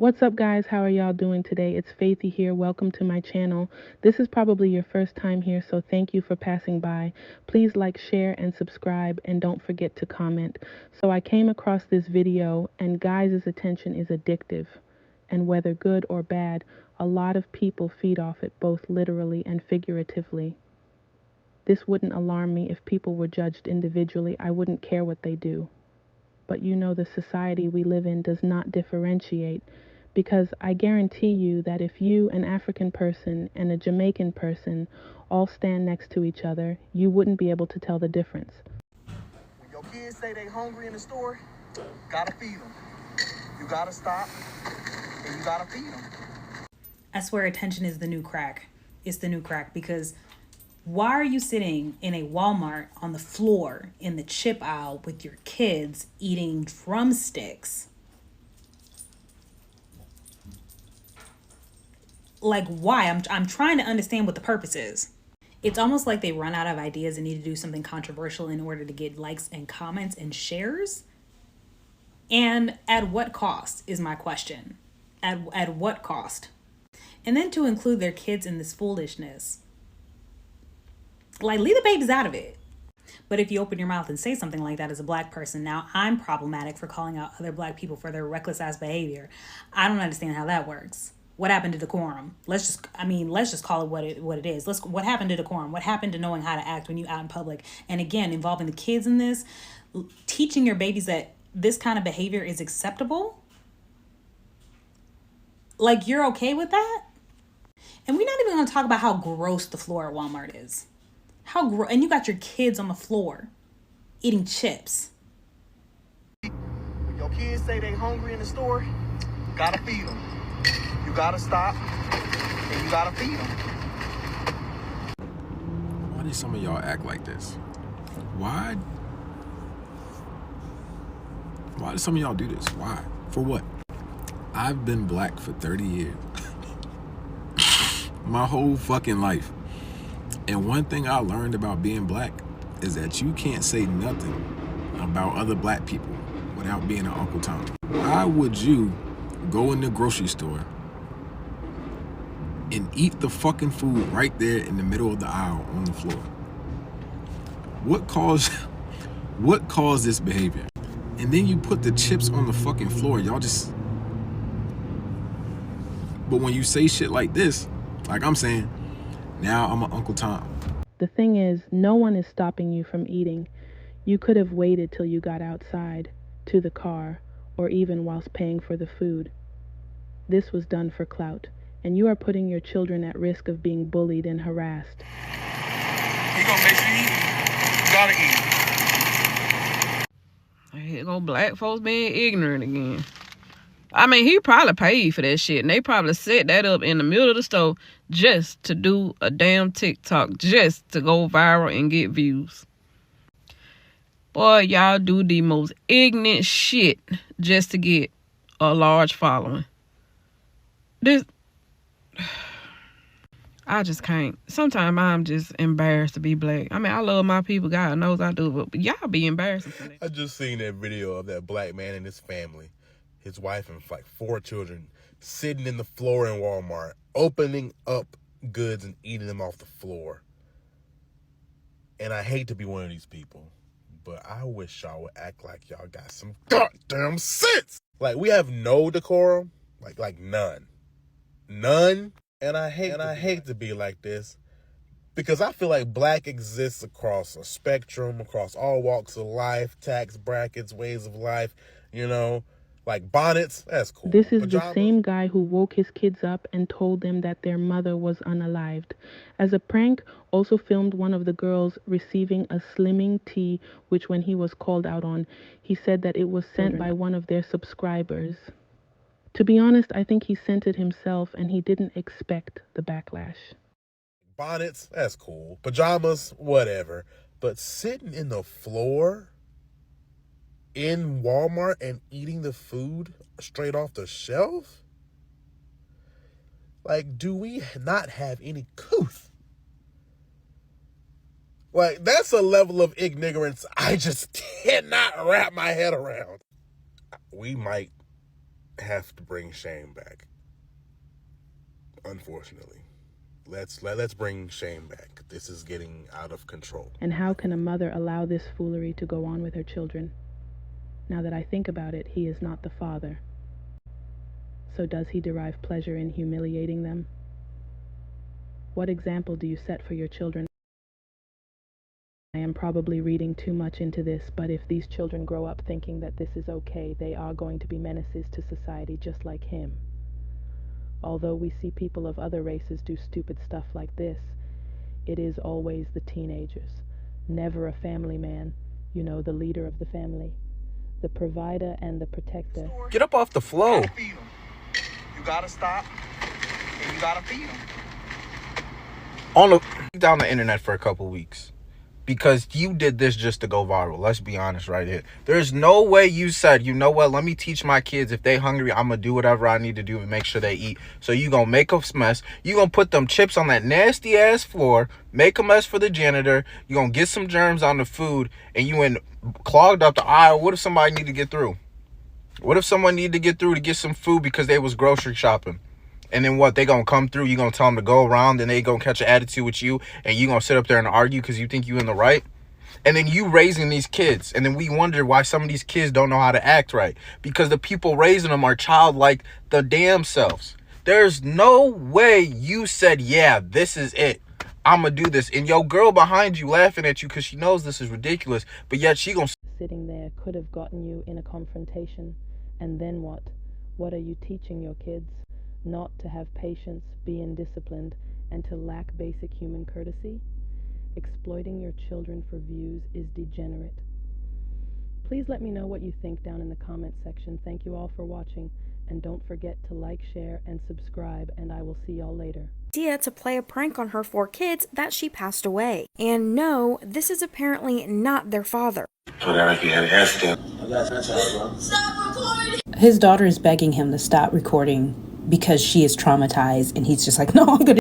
What's up, guys? How are y'all doing today? It's Faithy here. Welcome to my channel. This is probably your first time here, so thank you for passing by. Please like, share, and subscribe, and don't forget to comment. So I came across this video, and guys' attention is addictive. And whether good or bad, a lot of people feed off it both literally and figuratively. This wouldn't alarm me if people were judged individually. I wouldn't care what they do. But you know, the society we live in does not differentiate, because I guarantee you that if you, an African person, and a Jamaican person all stand next to each other, you wouldn't be able to tell the difference. When your kids say they hungry in the store, gotta feed them. You gotta stop and you gotta feed them. I swear attention is the new crack. It's the new crack, because why are you sitting in a Walmart on the floor in the chip aisle with your kids eating drumsticks? Like, why? I'm trying to understand what the purpose is. It's almost like they run out of ideas and need to do something controversial in order to get likes and comments and shares. And at what cost is my question. At what cost? And then to include their kids in this foolishness. Like, leave the babies out of it. But if you open your mouth and say something like that as a black person, now I'm problematic for calling out other black people for their reckless ass behavior. I don't understand how that works. What happened to decorum? Let's just call it what it is. What happened to decorum? What happened to knowing how to act when you out in public? And again, involving the kids in this, teaching your babies that this kind of behavior is acceptable. Like, you're okay with that? And we're not even going to talk about how gross the floor at Walmart is. And you got your kids on the floor eating chips. When your kids say they hungry in the store, gotta feed them. You gotta stop and you gotta feed them. Why do some of y'all act like this? Why do some of y'all do this? Why? For what? I've been black for 30 years. My whole fucking life. And one thing I learned about being black is that you can't say nothing about other black people without being an Uncle Tom. Why would you go in the grocery store and eat the fucking food right there in the middle of the aisle on the floor? What caused this behavior? And then you put the chips on the fucking floor. Y'all just... But when you say shit like this, like I'm saying, now I'm an Uncle Tom. The thing is, no one is stopping you from eating. You could have waited till you got outside, to the car, or even whilst paying for the food. This was done for clout, and you are putting your children at risk of being bullied and harassed. He gonna make you eat. You gotta eat. Here go black folks being ignorant again. I mean, he probably paid for that shit, and they probably set that up in the middle of the store just to do a damn TikTok, just to go viral and get views. Boy, y'all do the most ignorant shit just to get a large following. I just can't. Sometimes I'm just embarrassed to be black. I mean, I love my people. God knows I do, but y'all be embarrassing for that. I just seen that video of that black man and his family, his wife and like 4 children, sitting in the floor in Walmart, opening up goods and eating them off the floor. And I hate to be one of these people, but I wish y'all would act like y'all got some goddamn sense. Like, we have no decorum, like none. And I hate to be like this, because I feel like black exists across a spectrum, across all walks of life, tax brackets, ways of life, you know. Like bonnets, that's cool. This is Pajamas. the same guy who woke his kids up and told them that their mother was unalived. As a prank, also filmed one of the girls receiving a slimming tea, which when he was called out on, he said that it was sent by one of their subscribers. To be honest, I think he sent it himself and he didn't expect the backlash. Bonnets, that's cool. Pajamas, whatever. But sitting in the floor in Walmart and eating the food straight off the shelf? Like, do we not have any couth? Like, that's a level of ignorance I just cannot wrap my head around. We might have to bring shame back. Unfortunately. Let's bring shame back. This is getting out of control. And how can a mother allow this foolery to go on with her children? Now that I think about it, he is not the father. So does he derive pleasure in humiliating them? What example do you set for your children? I am probably reading too much into this, but if these children grow up thinking that this is okay, they are going to be menaces to society just like him. Although we see people of other races do stupid stuff like this, it is always the teenagers. Never a family man, you know, the leader of the family, the provider and the protector. Get up off the floor. Feed 'em. You gotta stop and you gotta feed them. Down the internet for a couple weeks because you did this just to go viral. Let's be honest right here. There's no way you said, you know what, let me teach my kids, if they hungry, I'm gonna do whatever I need to do to make sure they eat. So you gonna make a mess. You gonna put them chips on that nasty ass floor, make a mess for the janitor. You gonna get some germs on the food, and you clogged up the aisle. What if somebody need to get through? What if someone need to get through to get some food because they was grocery shopping? And then what? They gonna come through, you gonna tell them to go around, and they gonna catch an attitude with you, and you gonna sit up there and argue because you think you in the right? And then you raising these kids, and then we wonder why some of these kids don't know how to act right, because the people raising them are childlike the damn selves. There's no way you said, yeah, this is it, I'm gonna do this, and your girl behind you laughing at you because she knows this is ridiculous, but yet she gonna... Sitting there could have gotten you in a confrontation. And then what? What are you teaching your kids? Not to have patience, be indisciplined, and to lack basic human courtesy? Exploiting your children for views is degenerate. Please let me know what you think down in the comment section. Thank you all for watching, and don't forget to like, share, and subscribe, and I will see y'all later. Idea to play a prank on her 4 kids that she passed away. And no, this is apparently not their father. His daughter is begging him to stop recording because she is traumatized, and he's just like, no, I'm gonna